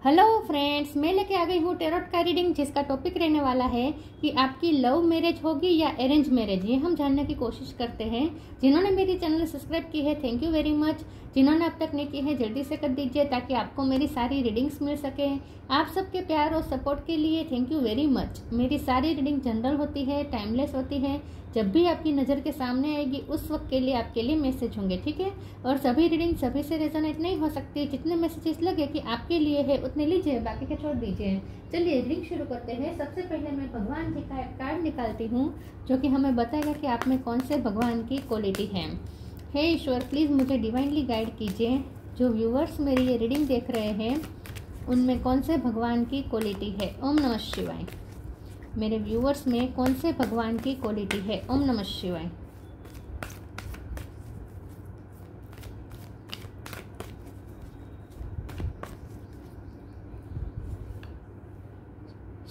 Hello friends, मैं लेके आ गई हूँ टेरोट का रीडिंग, जिसका टॉपिक रहने वाला है कि आपकी लव मैरिज होगी या अरेंज मैरिज। ये हम जानने की कोशिश करते हैं। जिन्होंने मेरी चैनल सब्सक्राइब की है, थैंक यू वेरी मच। जिन्होंने अब तक नहीं की है, जल्दी से कर दीजिए ताकि आपको मेरी सारी रीडिंग्स मिल सके। आप सबके प्यार और सपोर्ट के लिए थैंक यू वेरी मच। मेरी सारी रीडिंग जनरल होती है, टाइमलेस होती है। जब भी आपकी नज़र के सामने आएगी उस वक्त के लिए आपके लिए मैसेज होंगे, ठीक है। और सभी रीडिंग सभी से रेजोनेट नहीं हो सकती। जितने मैसेजेस लगे कि आपके लिए है उतने लीजिए, बाकी के छोड़ दीजिए। चलिए रीडिंग शुरू करते हैं। सबसे पहले मैं भगवान जी का एक कार्ड निकालती हूँ जो कि हमें बताएगा कि आप में कौन से भगवान की क्वालिटी है। हे ईश्वर, प्लीज़ मुझे डिवाइनली गाइड कीजिए। जो व्यूअर्स मेरी ये रीडिंग देख रहे हैं उनमें कौन से भगवान की क्वालिटी है। ओम नमः शिवाय। मेरे व्यूअर्स में कौन से भगवान की क्वालिटी है। ओम नमः शिवाय।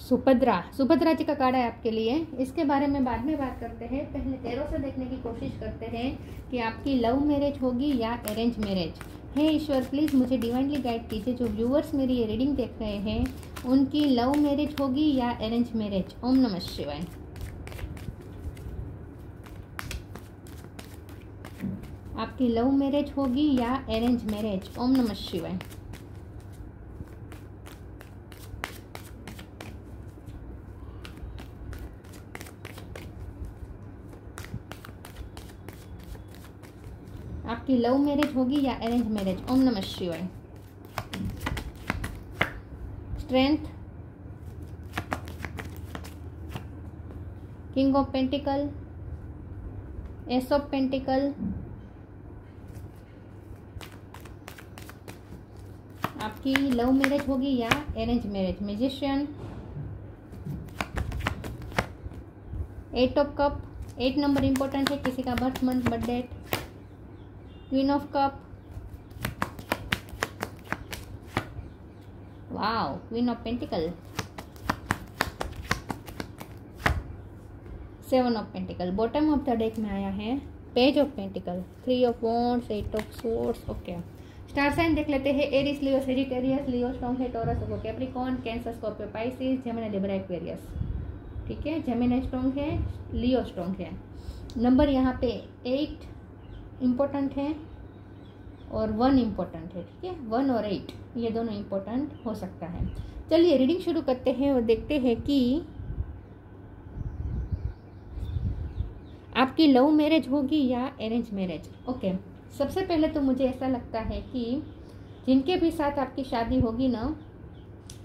सुभद्रा जी का कार्ड है आपके लिए। इसके बारे में बाद में बात करते हैं। पहले टैरो से देखने की कोशिश करते हैं कि आपकी लव मैरिज होगी या अरेंज मैरिज। हे ईश्वर, प्लीज़ मुझे डिवाइनली गाइड कीजिए। जो व्यूअर्स मेरी ये रीडिंग देख रहे हैं उनकी लव मैरिज होगी या अरेंज मैरिज। ओम नमः शिवाय। आपकी लव मैरिज होगी या अरेंज मैरिज। ओम नमः शिवाय। आपकी लव मैरिज होगी या अरेंज मैरिज। ओम नमः शिवाय। Strength, king of pentacle, ace of pentacle. आपकी लव मैरिज होगी या arrange marriage. Magician, eight of cup. 8 number important है, किसी का birth month birth date. Queen of cup, wow, queen of pentacle, 7 of pentacle. Bottom of the deck में आया है page of pentacle, 3 of wands, 8 of swords. Okay, star sign देख लेते हैं। Aries, Leo, Sagittarius. Leo strong है, taurus, Capricorn, cancer, Scorpio, Pisces, Gemini, Libra, Aquarius. ठीक है, Gemini strong है, लियो स्ट्रॉन्ग है। नंबर यहाँ पे 8 इम्पोर्टेंट है और 1 इम्पोर्टेंट है, ठीक है। 1 और 8 ये दोनों इम्पोर्टेंट हो सकता है। चलिए रीडिंग शुरू करते हैं और देखते हैं कि आपकी लव मैरिज होगी या अरेंज मैरिज। ओके, सबसे पहले तो मुझे ऐसा लगता है कि जिनके भी साथ आपकी शादी होगी ना,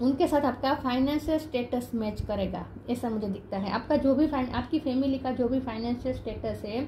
उनके साथ आपका फाइनेंशियल स्टेटस मैच करेगा, ऐसा मुझे दिखता है। आपका जो भी आपकी फैमिली का जो भी फाइनेंशियल स्टेटस है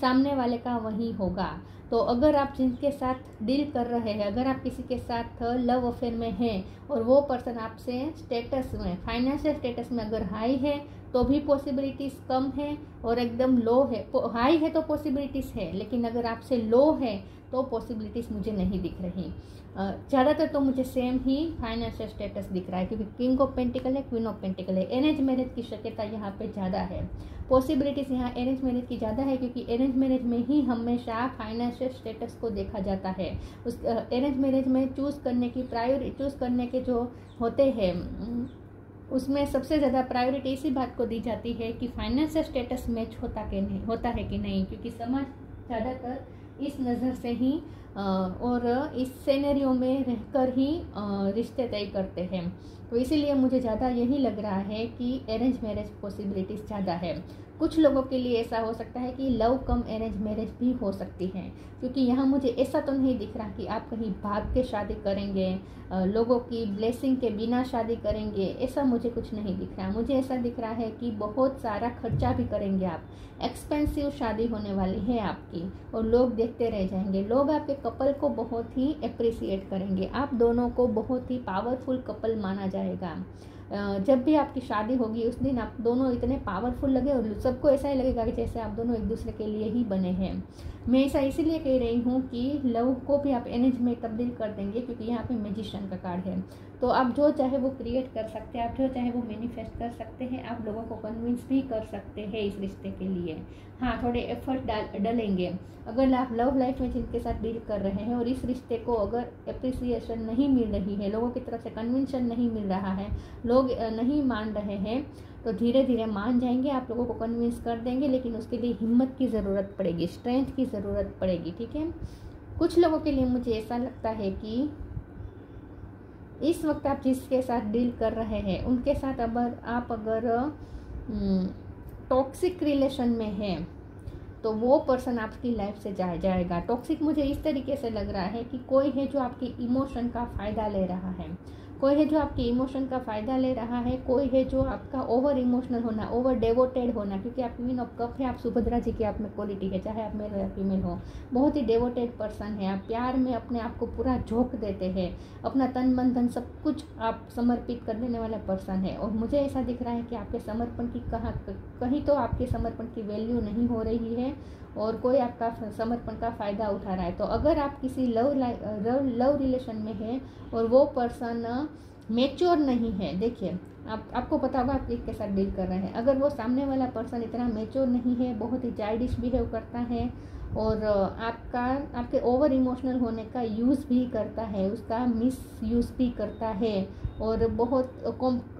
सामने वाले का वही होगा। तो अगर आप जिनके साथ डील कर रहे हैं, अगर आप किसी के साथ लव अफेयर में हैं और वो पर्सन आपसे स्टेटस में, फाइनेंशियल स्टेटस में अगर हाई है तो भी पॉसिबिलिटीज़ कम है, और एकदम लो है, हाई है तो पॉसिबिलिटीज़ है, लेकिन अगर आपसे लो है तो पॉसिबिलिटीज़ मुझे नहीं दिख रही। ज़्यादातर तो मुझे सेम ही फाइनेंशियल स्टेटस दिख रहा है, क्योंकि किंग ऑफ पेंटिकल है, क्वीन ऑफ पेंटिकल है। अरेंज मैरिज की शक्यता यहाँ पे ज़्यादा है, पॉसिबिलिटीज़ यहाँ अरेंज मैरिज की ज़्यादा है, क्योंकि अरेंज मैरिज में ही हमेशा फाइनेंशियल स्टेटस को देखा जाता है। उस अरेंज मैरिज में चूज़ करने के जो होते हैं उसमें सबसे ज़्यादा प्रायोरिटी इसी बात को दी जाती है कि फाइनेंशियल स्टेटस मैच होता है कि नहीं, क्योंकि समाज ज़्यादातर इस नज़र से ही और इस सिनेरियो में रहकर ही रिश्ते तय करते हैं। तो इसीलिए मुझे ज़्यादा यही लग रहा है कि अरेंज मैरिज पॉसिबिलिटीज़ ज़्यादा है। कुछ लोगों के लिए ऐसा हो सकता है कि लव कम अरेंज मैरिज भी हो सकती है, क्योंकि यहाँ मुझे ऐसा तो नहीं दिख रहा कि आप कहीं भाग के शादी करेंगे, लोगों की ब्लेसिंग के बिना शादी करेंगे, ऐसा मुझे कुछ नहीं दिख रहा। मुझे ऐसा दिख रहा है कि बहुत सारा खर्चा भी करेंगे आप, एक्सपेंसिव शादी होने वाली है आपकी, और लोग देखते रह जाएंगे। लोग आपके कपल को बहुत ही अप्रिसिएट करेंगे, आप दोनों को बहुत ही पावरफुल कपल माना जाएगा। जब भी आपकी शादी होगी उस दिन आप दोनों इतने पावरफुल लगे और सबको ऐसा ही लगेगा कि जैसे आप दोनों एक दूसरे के लिए ही बने हैं। मैं ऐसा इसीलिए कह रही हूँ कि लव को भी आप अरेंज में तब्दील कर देंगे, क्योंकि यहाँ पे मैजिशियन का कार्ड है। तो आप जो चाहे वो क्रिएट कर सकते हैं, आप जो चाहे वो मैनिफेस्ट कर सकते हैं, आप लोगों को कन्विंस भी कर सकते हैं इस रिश्ते के लिए। हाँ, थोड़े एफर्ट डालेंगे। अगर आप लव लाइफ में जिनके साथ डील कर रहे हैं और इस रिश्ते को अगर अप्रिसिएशन नहीं मिल रही है, लोगों की तरफ से कन्विंसन नहीं मिल रहा है, लोग नहीं मान रहे हैं, तो धीरे धीरे मान जाएंगे, आप लोगों को कन्विंस कर देंगे। लेकिन उसके लिए हिम्मत की ज़रूरत पड़ेगी, स्ट्रेंथ की ज़रूरत पड़ेगी, ठीक है। कुछ लोगों के लिए मुझे ऐसा लगता है कि इस वक्त आप जिसके साथ डील कर रहे हैं उनके साथ अगर टॉक्सिक रिलेशन में है तो वो पर्सन आपकी लाइफ से जाएगा। टॉक्सिक मुझे इस तरीके से लग रहा है कि कोई है जो आपकी इमोशन का फ़ायदा ले रहा है, कोई है जो आपके इमोशन का फ़ायदा ले रहा है, कोई है जो आपका ओवर इमोशनल होना, ओवर डेवोटेड होना, क्योंकि आप क्वीन ऑफ कप है, आप सुभद्रा जी की आप में क्वालिटी है, चाहे आप मेल या फीमेल हो, बहुत ही डेवोटेड पर्सन है। आप प्यार में अपने आप को पूरा झोंक देते हैं, अपना तन मन धन सब कुछ आप समर्पित कर देने वाला पर्सन है। और मुझे ऐसा दिख रहा है कि आपके समर्पण की कहीं तो आपके समर्पण की वैल्यू नहीं हो रही है और कोई आपका समर्पण का फ़ायदा उठा रहा है। तो अगर आप किसी लव रिलेशन में हैं और वो पर्सन मैच्योर नहीं है, देखिए आपको पता होगा आप किसके साथ डील कर रहे हैं। अगर वो सामने वाला पर्सन इतना मैच्योर नहीं है, बहुत ही चाइल्डिश बिहेव करता है और आपके ओवर इमोशनल होने का यूज़ भी करता है, उसका मिस यूज़ भी करता है और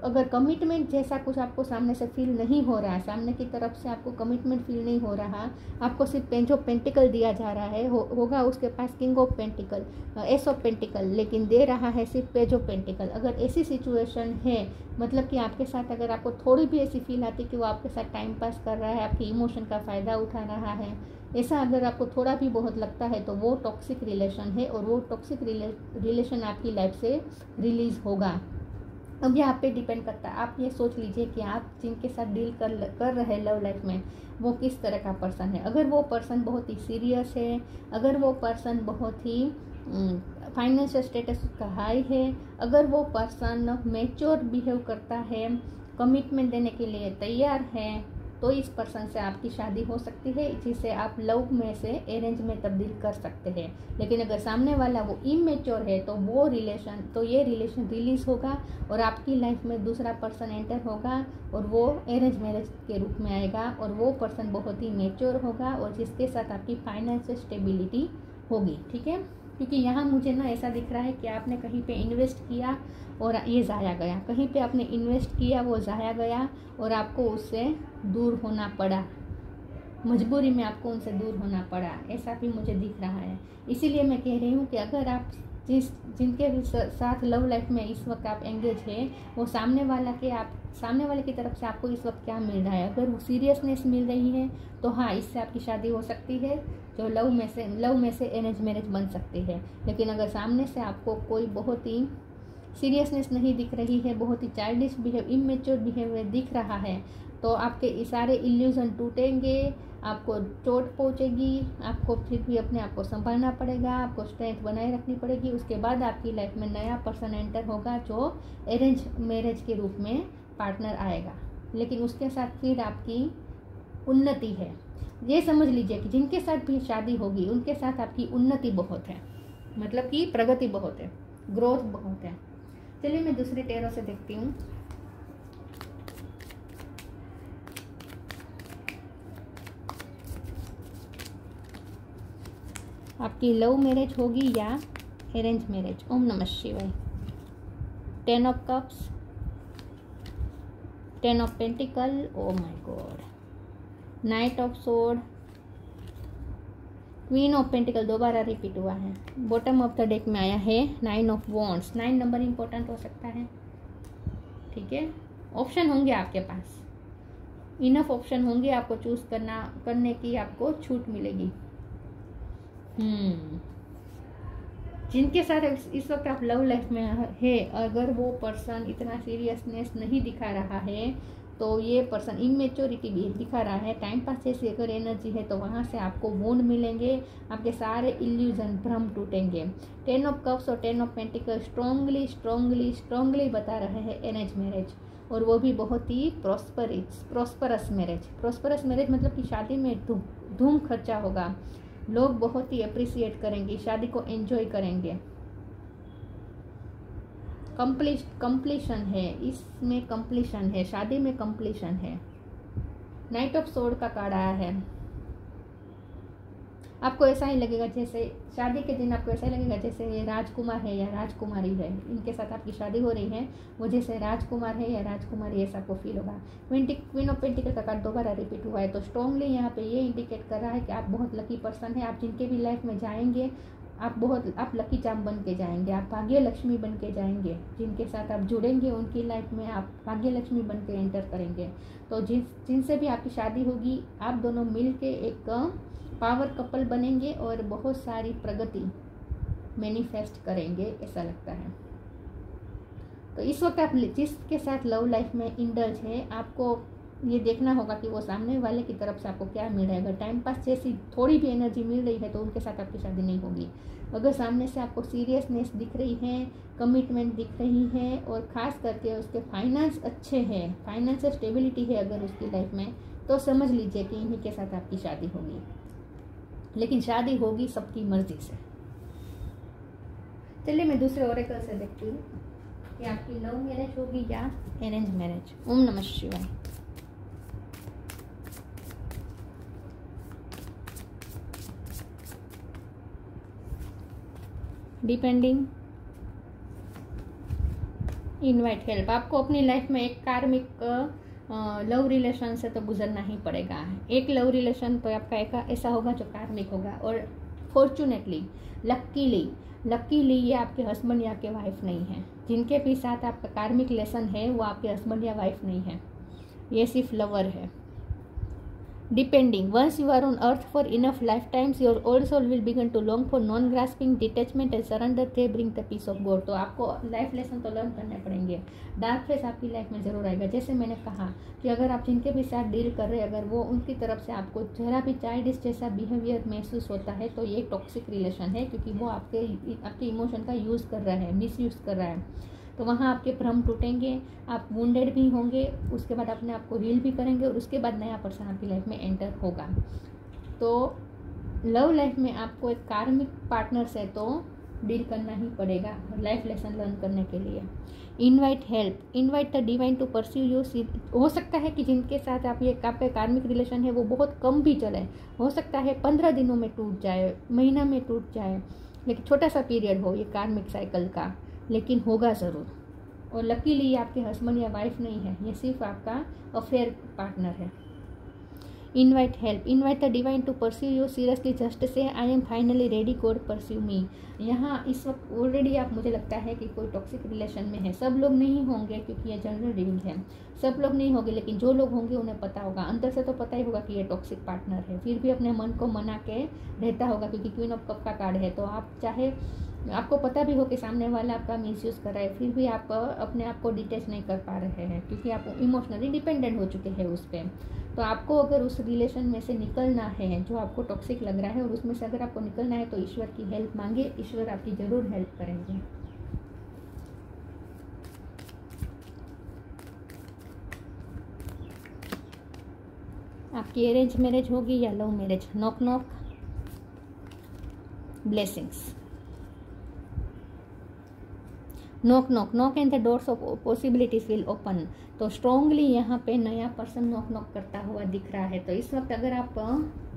अगर कमिटमेंट जैसा कुछ आपको सामने से फील नहीं हो रहा है, सामने की तरफ से आपको कमिटमेंट फील नहीं हो रहा, आपको सिर्फ जो पेंटिकल दिया जा रहा है होगा उसके पास king of pentacle, ace of pentacles, लेकिन दे रहा है सिर्फ पेज ऑफ पेंटिकल। अगर ऐसी सिचुएशन है, मतलब कि आपके साथ अगर आपको थोड़ी भी ऐसी फील आती कि वो आपके साथ टाइम पास कर रहा है, आपकी इमोशन का फ़ायदा उठा रहा है, ऐसा अगर आपको थोड़ा भी बहुत लगता है तो वो टॉक्सिक रिलेशन है और वो टॉक्सिक रिलेशन आपकी लाइफ से रिलीज़ होगा। अब ये आप पे डिपेंड करता है। आप ये सोच लीजिए कि आप जिनके साथ डील कर रहे हैं लव लाइफ में वो किस तरह का पर्सन है। अगर वो पर्सन बहुत ही सीरियस है, अगर वो पर्सन बहुत ही फाइनेंशियल स्टेटस का हाई है, अगर वो पर्सन मैच्योर बिहेव करता है, कमिटमेंट देने के लिए तैयार है, तो इस पर्सन से आपकी शादी हो सकती है, जिसे आप लव में से अरेंज में तब्दील कर सकते हैं। लेकिन अगर सामने वाला वो इमेच्योर है तो ये रिलेशन रिलीज होगा और आपकी लाइफ में दूसरा पर्सन एंटर होगा और वो अरेंज मैरिज के रूप में आएगा और वो पर्सन बहुत ही मैच्योर होगा और जिसके साथ आपकी फाइनेंशियल स्टेबिलिटी होगी, ठीक है। क्योंकि यहाँ मुझे ना ऐसा दिख रहा है कि आपने कहीं पे इन्वेस्ट किया और ये ज़ाया गया, कहीं पे आपने इन्वेस्ट किया वो ज़ाया गया और आपको उससे दूर होना पड़ा, मजबूरी में आपको उनसे दूर होना पड़ा, ऐसा भी मुझे दिख रहा है। इसीलिए मैं कह रही हूँ कि अगर आप जिनके साथ लव लाइफ में इस वक्त आप एंगेज है, वो सामने वाले की तरफ से आपको इस वक्त क्या मिल रहा है, अगर वो सीरियसनेस मिल रही है तो हाँ, इससे आपकी शादी हो सकती है, जो लव में से अरेंज मैरिज बन सकती है। लेकिन अगर सामने से आपको कोई बहुत ही सीरियसनेस नहीं दिख रही है, बहुत ही चाइल्डिश बिहेव, इमेच्योर बिहेवियर दिख रहा है, तो आपके सारे इल्यूजन टूटेंगे, आपको चोट पहुंचेगी, आपको फिर भी अपने आप को संभालना पड़ेगा, आपको स्ट्रेंथ बनाए रखनी पड़ेगी। उसके बाद आपकी लाइफ में नया पर्सन एंटर होगा जो अरेंज मैरिज के रूप में पार्टनर आएगा, लेकिन उसके साथ फिर आपकी उन्नति है। ये समझ लीजिए कि जिनके साथ भी शादी होगी उनके साथ आपकी उन्नति बहुत है, मतलब कि प्रगति बहुत है, ग्रोथ बहुत है। चलिए मैं दूसरे टेरो से देखती हूँ। आपकी लव मैरिज होगी या अरेंज मैरिज। ओम नमः शिवाय। 10 of cups, 10 of pentacle, oh my God, night of sword, queen of pentacle दोबारा रिपीट हुआ है। बॉटम ऑफ द डेक में आया है 9 ऑफ वॉन्ड्स। 9 नंबर इंपॉर्टेंट हो सकता है, ठीक है। ऑप्शन होंगे आपके पास, इनफ ऑप्शन होंगे, आपको चूज करने की आपको छूट मिलेगी। जिनके साथ इस वक्त आप लव लाइफ में है, अगर वो पर्सन इतना सीरियसनेस नहीं दिखा रहा है तो ये पर्सन इमेच्योरिटी भी दिखा रहा है, टाइम पास जैसी अगर एनर्जी है तो वहाँ से आपको वोंड मिलेंगे, आपके सारे इल्यूजन भ्रम टूटेंगे। 10 ऑफ कप्स और 10 ऑफ पेंटिकल स्ट्रॉन्गली बता रहे हैं अरेंज मैरिज, और वो भी बहुत ही प्रॉस्परस मैरिज मतलब कि शादी में धूम खर्चा होगा, लोग बहुत ही अप्रिसिएट करेंगे, शादी को एंजॉय करेंगे। कंप्लीशन है, इसमें कंप्लीशन है, शादी में कंप्लीशन है। नाइट ऑफ सोर्ड का कार्ड आया है। आपको ऐसा ही लगेगा जैसे शादी के दिन, आपको ऐसा ही लगेगा जैसे ये राजकुमार है या राजकुमारी है, इनके साथ आपकी शादी हो रही है, वो जैसे राजकुमार है या राजकुमारी, ऐसा आपको फील होगा। क्वीन ऑफ पेंटिकल का कार्ड दोबारा रिपीट हुआ है, तो स्ट्रॉन्गली यहाँ पे ये इंडिकेट कर रहा है कि आप बहुत लकी पर्सन है। आप जिनके भी लाइफ में जाएंगे आप लकी चाम बन के जाएंगे, आप भाग्य लक्ष्मी बन के जाएंगे। जिनके साथ आप जुड़ेंगे उनकी लाइफ में आप भाग्य लक्ष्मी बन के एंटर करेंगे। तो जिनसे भी आपकी शादी होगी, आप दोनों मिल के एक पावर कपल बनेंगे और बहुत सारी प्रगति मैनिफेस्ट करेंगे, ऐसा लगता है। तो इस वक्त आप जिसके साथ लव लाइफ में इंडल्ज है, आपको ये देखना होगा कि वो सामने वाले की तरफ से आपको क्या मिल रहा है। अगर टाइम पास जैसी थोड़ी भी एनर्जी मिल रही है तो उनके साथ आपकी शादी नहीं होगी। अगर सामने से आपको सीरियसनेस दिख रही है, कमिटमेंट दिख रही है, और ख़ास करके उसके फाइनेंस अच्छे हैं, फाइनेंशियल स्टेबिलिटी है अगर उसकी लाइफ में, तो समझ लीजिए कि इन्हीं के साथ आपकी शादी होगी। लेकिन शादी होगी सबकी मर्जी से। चलिए मैं दूसरे ओरेकल से देखती हूँ कि आपकी लव मैरिज होगी या अरेंज मैरिज। ओम नमः शिवाय। Depending, invite help. आपको अपनी लाइफ में एक कार्मिक लव रिलेशन से तो गुजरना ही पड़ेगा। एक लव रिलेशन तो आपका एक ऐसा होगा जो कार्मिक होगा, और फॉर्चुनेटली लकीली ये आपके हस्बैंड या आपके वाइफ नहीं है। जिनके भी साथ आपका कार्मिक रिलेशन है वो आपके हस्बैंड या वाइफ नहीं है, ये सिर्फ लवर है। Depending, once you are on earth for enough lifetimes, your old soul will begin to long for non-grasping, detachment and surrender. They bring the peace of God. तो आपको लाइफ लेसन तो learn करने पड़ेंगे। Dark face आपकी life में जरूर आएगा। जैसे मैंने कहा कि अगर आप जिनके भी साथ डील कर रहे हैं, अगर वो उनकी तरफ से आपको जरा भी चाइल्डिश जैसा बिहेवियर महसूस होता है तो ये टॉक्सिक रिलेशन है, क्योंकि वो आपके इमोशन का यूज़ कर रहा है, मिसयूज़ कर रहा है। तो वहाँ आपके भ्रम टूटेंगे, आप वुंडेड भी होंगे, उसके बाद अपने आप को हील भी करेंगे, और उसके बाद नया पर्सन आपकी लाइफ में एंटर होगा। तो लव लाइफ में आपको एक कार्मिक पार्टनर से तो डील करना ही पड़ेगा लाइफ लेसन लर्न करने के लिए। Invite help, invite the divine to pursue you. हो सकता है कि जिनके साथ आपका कार्मिक रिलेशन है वो बहुत कम भी चले, हो सकता है 15 दिनों में टूट जाए, महीना में टूट जाए, लेकिन छोटा सा पीरियड हो ये कार्मिक साइकिल का, लेकिन होगा ज़रूर। और लकीली आपके हस्बैंड या वाइफ नहीं है, ये सिर्फ आपका अफेयर पार्टनर है। Invite help, invite the divine to pursue you seriously, just say I am finally ready, God pursue me. यहाँ इस वक्त ऑलरेडी आप, मुझे लगता है कि कोई टॉक्सिक रिलेशन में है। सब लोग नहीं होंगे क्योंकि ये जनरल रीडिंग है, सब लोग नहीं होंगे, लेकिन जो लोग होंगे उन्हें पता होगा, अंदर से तो पता ही होगा कि ये टॉक्सिक पार्टनर है, फिर भी अपने मन को मना के रहता होगा, क्योंकि क्वीन ऑफ कप का कार्ड है। तो आप चाहे आपको पता भी हो कि सामने वाला आपका मिसयूज़ कर रहा है, फिर भी आप अपने आप को डिटेच नहीं कर पा रहे हैं, क्योंकि आप इमोशनली डिपेंडेंट हो चुके हैं उस पर। तो आपको अगर उस रिलेशन में से निकलना है जो आपको टॉक्सिक लग रहा है, और उसमें से अगर आपको निकलना है तो ईश्वर की हेल्प मांगे, ईश्वर आपकी ज़रूर हेल्प करेंगे। आपकी अरेंज मैरिज होगी या love marriage. Knock knock, blessings. Knock knock knock and the doors of possibilities will open. तो स्ट्रॉन्गली यहाँ पे नया पर्सन नॉक नॉक करता हुआ दिख रहा है। तो इस वक्त अगर आप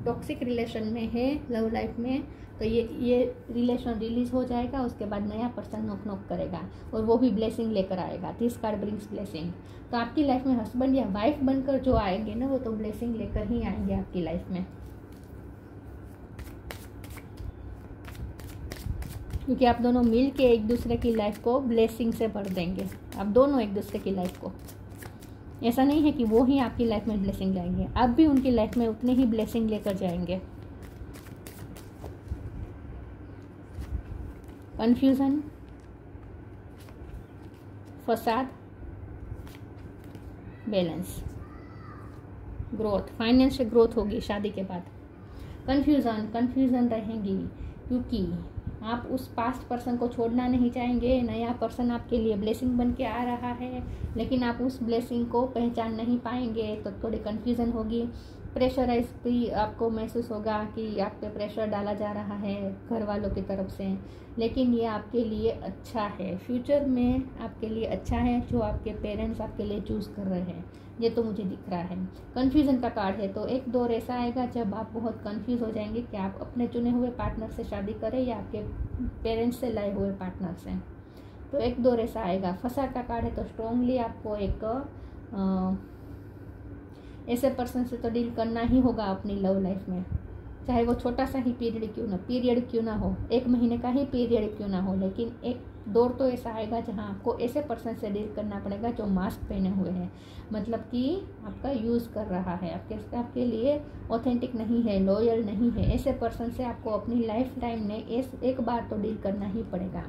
टॉक्सिक रिलेशन में है लव लाइफ में, तो ये रिलेशन रिलीज हो जाएगा, उसके बाद नया पर्सन नॉक नॉक करेगा और वो भी ब्लेसिंग लेकर आएगा। This card brings blessing. तो आपकी लाइफ में हस्बैंड या वाइफ बनकर जो आएंगे ना, वो तो ब्लेसिंग लेकर ही आएंगे आपकी लाइफ में, क्योंकि आप दोनों मिल के एक दूसरे की लाइफ को ब्लेसिंग से भर देंगे। आप दोनों एक दूसरे की लाइफ को, ऐसा नहीं है कि वो ही आपकी लाइफ में ब्लेसिंग लाएंगे, आप भी उनकी लाइफ में उतने ही ब्लेसिंग लेकर जाएंगे। कंफ्यूजन, फसाद, बैलेंस, ग्रोथ, फाइनेंशियल ग्रोथ होगी शादी के बाद। कंफ्यूजन रहेंगी क्योंकि आप उस पास्ट पर्सन को छोड़ना नहीं चाहेंगे। नया पर्सन आपके लिए ब्लेसिंग बन के आ रहा है, लेकिन आप उस ब्लेसिंग को पहचान नहीं पाएंगे, तो थोड़ी कन्फ्यूज़न होगी। प्रेशराइज भी आपको महसूस होगा कि आप पे प्रेशर डाला जा रहा है घर वालों की तरफ से, लेकिन ये आपके लिए अच्छा है, फ्यूचर में आपके लिए अच्छा है जो आपके पेरेंट्स आपके लिए चूज़ कर रहे हैं, ये तो मुझे दिख रहा है। कन्फ्यूज़न का कार्ड है, तो एक दौर ऐसा आएगा जब आप बहुत कन्फ्यूज़ हो जाएंगे कि आप अपने चुने हुए पार्टनर से शादी करें या आपके पेरेंट्स से लाए हुए पार्टनर से। तो एक दौर ऐसा आएगा। फसाद का कार्ड है, तो स्ट्रांगली आपको एक ऐसे पर्सन से तो डील करना ही होगा अपनी लव लाइफ में, चाहे वो छोटा सा ही पीरियड क्यों ना हो, 1 महीने का ही पीरियड क्यों ना हो, लेकिन एक दौर तो ऐसा आएगा जहां आपको ऐसे पर्सन से डील करना पड़ेगा जो मास्क पहने हुए हैं, मतलब कि आपका यूज़ कर रहा है, आपके लिए ऑथेंटिक नहीं है, लॉयल नहीं है। ऐसे पर्सन से आपको अपनी लाइफ टाइम में एक बार तो डील करना ही पड़ेगा।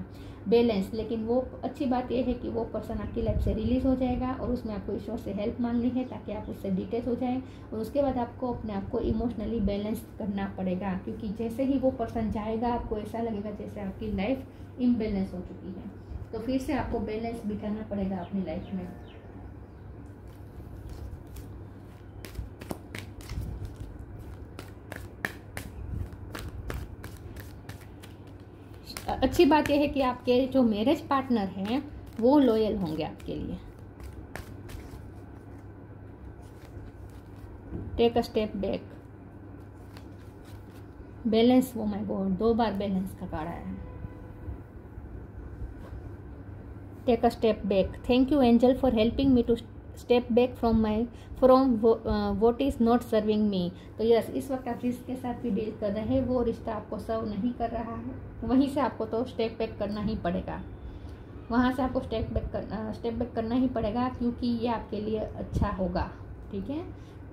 बैलेंस, लेकिन वो अच्छी बात यह है कि वो पर्सन आपकी लाइफ से रिलीज़ हो जाएगा और उसमें आपको ईश्वर से हेल्प मांगनी है ताकि आप उससे डिटेच हो जाएं, और उसके बाद आपको अपने आप को इमोशनली बैलेंस करना पड़ेगा, क्योंकि जैसे ही वो पर्सन जाएगा आपको ऐसा लगेगा जैसे आपकी लाइफ इम्बैलेंस हो चुकी है। तो फिर से आपको बैलेंस बिठाना पड़ेगा अपनी लाइफ में। अच्छी बात यह है कि आपके जो मैरिज पार्टनर हैं वो लॉयल होंगे आपके लिए। Take a step back, balance, oh my God 2 बार बैलेंस का कार्ड आया है। Take a step back, thank you angel for helping me to step back from what is not serving me. तो यस, इस वक्त आप जिसके साथ भी डील कर रहे हैं वो रिश्ता आपको सर्व नहीं कर रहा है, वहीं से आपको तो स्टेप बैक करना ही पड़ेगा, वहाँ से आपको स्टेप बैक करना ही पड़ेगा, क्योंकि ये आपके लिए अच्छा होगा। ठीक है,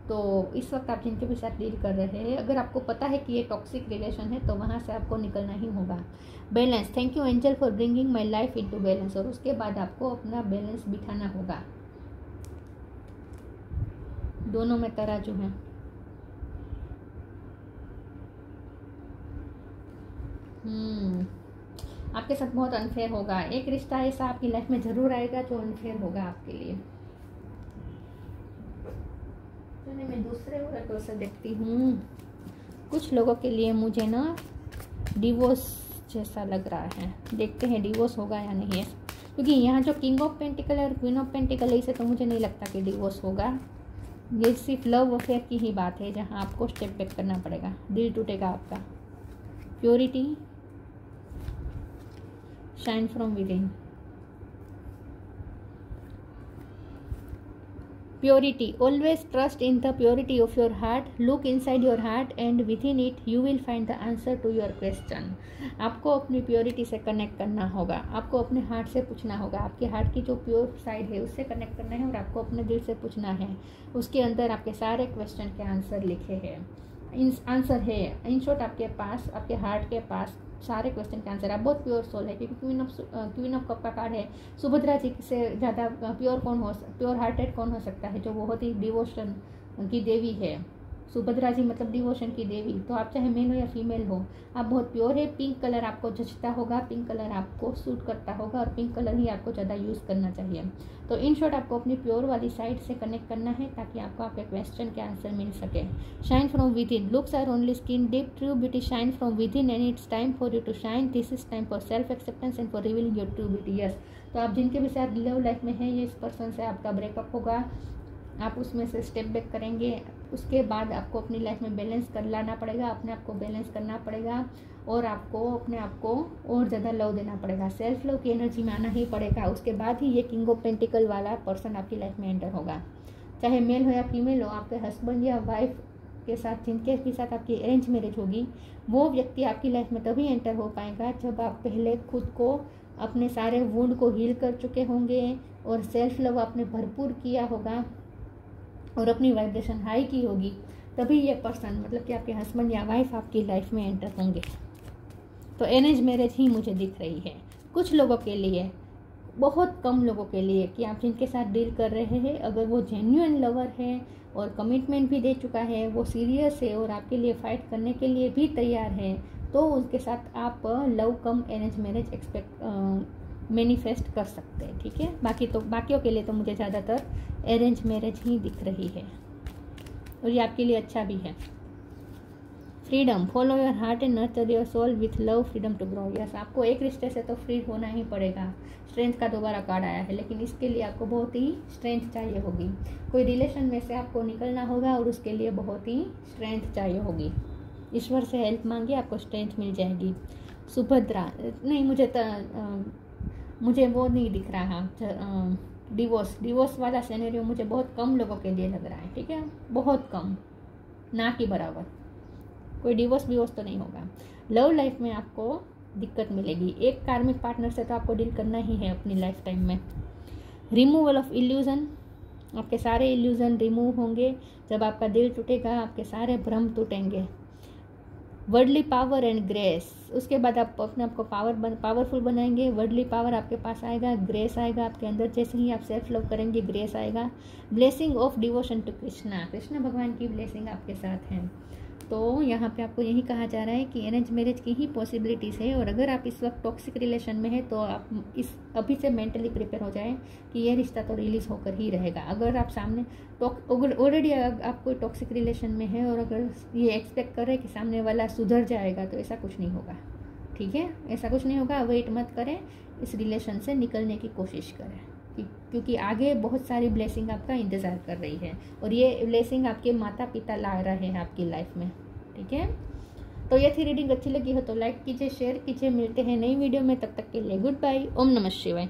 तो इस वक्त आप जिनके भी साथ डील कर रहे हैं, अगर आपको पता है कि ये टॉक्सिक रिलेशन है तो वहाँ से आपको निकलना ही होगा। Balance, thank you angel for bringing my life into balance, और उसके बाद आपको अपना बैलेंस बिठाना होगा। दोनों में तराजू है। आपके साथ बहुत अनफेयर होगा, एक रिश्ता ऐसा आपकी लाइफ में जरूर आएगा जो अनफेयर होगा आपके लिए। चलिए मैं दूसरे ओरेकल से देखती हूँ। कुछ लोगों के लिए मुझे ना डिवोर्स जैसा लग रहा है, देखते हैं डिवोर्स होगा या नहीं है, क्योंकि यहाँ जो किंग ऑफ पेंटिकल और क्वीन ऑफ पेंटिकल है, इसे तो मुझे नहीं लगता कि डिवोर्स होगा। ये सिर्फ लव अफेयर की ही बात है जहाँ आपको स्टेप बैक करना पड़ेगा, दिल टूटेगा आपका। Purity, shine from with in. Purity, always trust in the purity of your heart, look inside your heart and within it you will find the answer to your question। आपको अपनी purity से connect करना होगा, आपको अपने heart से पूछना होगा, आपके हार्ट की जो प्योर साइड है उससे कनेक्ट करना है और आपको अपने दिल से पूछना है, उसके अंदर आपके सारे क्वेश्चन के आंसर लिखे हैं, आंसर है इन शॉर्ट आपके पास, आपके हार्ट के पास सारे क्वेश्चन का आंसर। आप बहुत प्योर सोल है, क्योंकि क्वीन ऑफ कप का कार्ड है। सुभद्रा जी से ज़्यादा प्योर हार्टेड कौन हो सकता है, जो बहुत ही डिवोशन की देवी है। सुभद्रा जी मतलब डिवोशन की देवी। तो आप चाहे मेल हो या फीमेल हो, आप बहुत प्योर है। पिंक कलर आपको जचता होगा, पिंक कलर आपको सूट करता होगा और पिंक कलर ही आपको ज़्यादा यूज़ करना चाहिए। तो इन शॉर्ट आपको अपनी प्योर वाली साइड से कनेक्ट करना है ताकि आपको आपके क्वेश्चन के आंसर मिल सके। Shine from within, looks are only skin deep, true beauty shine from within and it's time for you to shine, this is time for self acceptance and for revealing your true beauty. Yes, तो आप जिनके भी साथ love life में हैं, ये इस person से आपका ब्रेकअप होगा, आप उसमें से स्टेप बैक करेंगे। उसके बाद आपको अपनी लाइफ में बैलेंस कर लाना पड़ेगा, अपने आप को बैलेंस करना पड़ेगा और आपको अपने आप को और ज़्यादा लव देना पड़ेगा, सेल्फ लव की एनर्जी में आना ही पड़ेगा। उसके बाद ही ये किंग ऑफ पेंटिकल वाला पर्सन आपकी लाइफ में एंटर होगा, चाहे मेल हो या फीमेल हो। आपके हस्बैंड या वाइफ के साथ, जिनके भी साथ आपकी अरेंज मैरिज होगी, वो व्यक्ति आपकी लाइफ में तभी एंटर हो पाएगा जब आप पहले खुद को, अपने सारे वुंड को हील कर चुके होंगे और सेल्फ लव आपने भरपूर किया होगा और अपनी वाइब्रेशन हाई की होगी, तभी ये पर्सन मतलब कि आपके हस्बैंड या वाइफ आपकी लाइफ में एंटर होंगे। तो अरेंज मैरिज ही मुझे दिख रही है कुछ लोगों के लिए, बहुत कम लोगों के लिए, कि आप जिनके साथ डील कर रहे हैं, अगर वो जेन्युइन लवर है और कमिटमेंट भी दे चुका है, वो सीरियस है और आपके लिए फाइट करने के लिए भी तैयार है, तो उसके साथ आप लव कम अरेंज मैरिज मैनिफेस्ट कर सकते हैं। ठीक है, बाकियों के लिए तो मुझे ज़्यादातर अरेंज मैरिज ही दिख रही है। और ये आपके लिए अच्छा भी है। Freedom, follow your heart and nurture your soul with love, freedom to grow. Yes, आपको एक रिश्ते से तो फ्री होना ही पड़ेगा। स्ट्रेंथ का दोबारा कार्ड आया है, लेकिन इसके लिए आपको बहुत ही स्ट्रेंथ चाहिए होगी। कोई रिलेशन में से आपको निकलना होगा और उसके लिए बहुत ही स्ट्रेंथ चाहिए होगी। ईश्वर से हेल्प मांगिए, आपको स्ट्रेंथ मिल जाएगी। सुभद्रा, नहीं मुझे वो नहीं दिख रहा। डिवोर्स वाला सिनेरियो मुझे बहुत कम लोगों के लिए लग रहा है, ठीक है, बहुत कम, ना कि बराबर। कोई डिवोर्स तो नहीं होगा। लव लाइफ में आपको दिक्कत मिलेगी। एक कार्मिक पार्टनर से तो आपको डील करना ही है अपनी लाइफ टाइम में। रिमूवल ऑफ इल्यूजन, आपके सारे इल्यूजन रिमूव होंगे। जब आपका दिल टूटेगा, आपके सारे भ्रम टूटेंगे। वर्डली पावर एंड ग्रेस, उसके बाद आप अपने आप को पावरफुल बनाएंगे। वर्डली पावर आपके पास आएगा, ग्रेस आएगा आपके अंदर। जैसे ही आप सेल्फ लव करेंगे, ग्रेस आएगा। Blessing of devotion to Krishna, Krishna भगवान की ब्लेसिंग आपके साथ है। तो यहाँ पे आपको यही कहा जा रहा है कि अरेंज मैरिज की ही पॉसिबिलिटीज़ है। और अगर आप इस वक्त टॉक्सिक रिलेशन में है तो आप अभी से मेंटली प्रिपेयर हो जाएं कि ये रिश्ता तो रिलीज होकर ही रहेगा। अगर आप सामने ऑलरेडी आप कोई टॉक्सिक रिलेशन में है और अगर ये एक्सपेक्ट कर रहे हैं कि सामने वाला सुधर जाएगा, तो ऐसा कुछ नहीं होगा, ठीक है, ऐसा कुछ नहीं होगा। वेट मत करें, इस रिलेशन से निकलने की कोशिश करें, क्योंकि आगे बहुत सारी ब्लेसिंग आपका इंतज़ार कर रही है और ये ब्लेसिंग आपके माता पिता ला रहे हैं आपकी लाइफ में, ठीक है। तो ये थी रीडिंग, अच्छी लगी हो तो लाइक कीजिए, शेयर कीजिए। मिलते हैं नई वीडियो में, तब तक के लिए गुड बाय। ओम नमः शिवाय।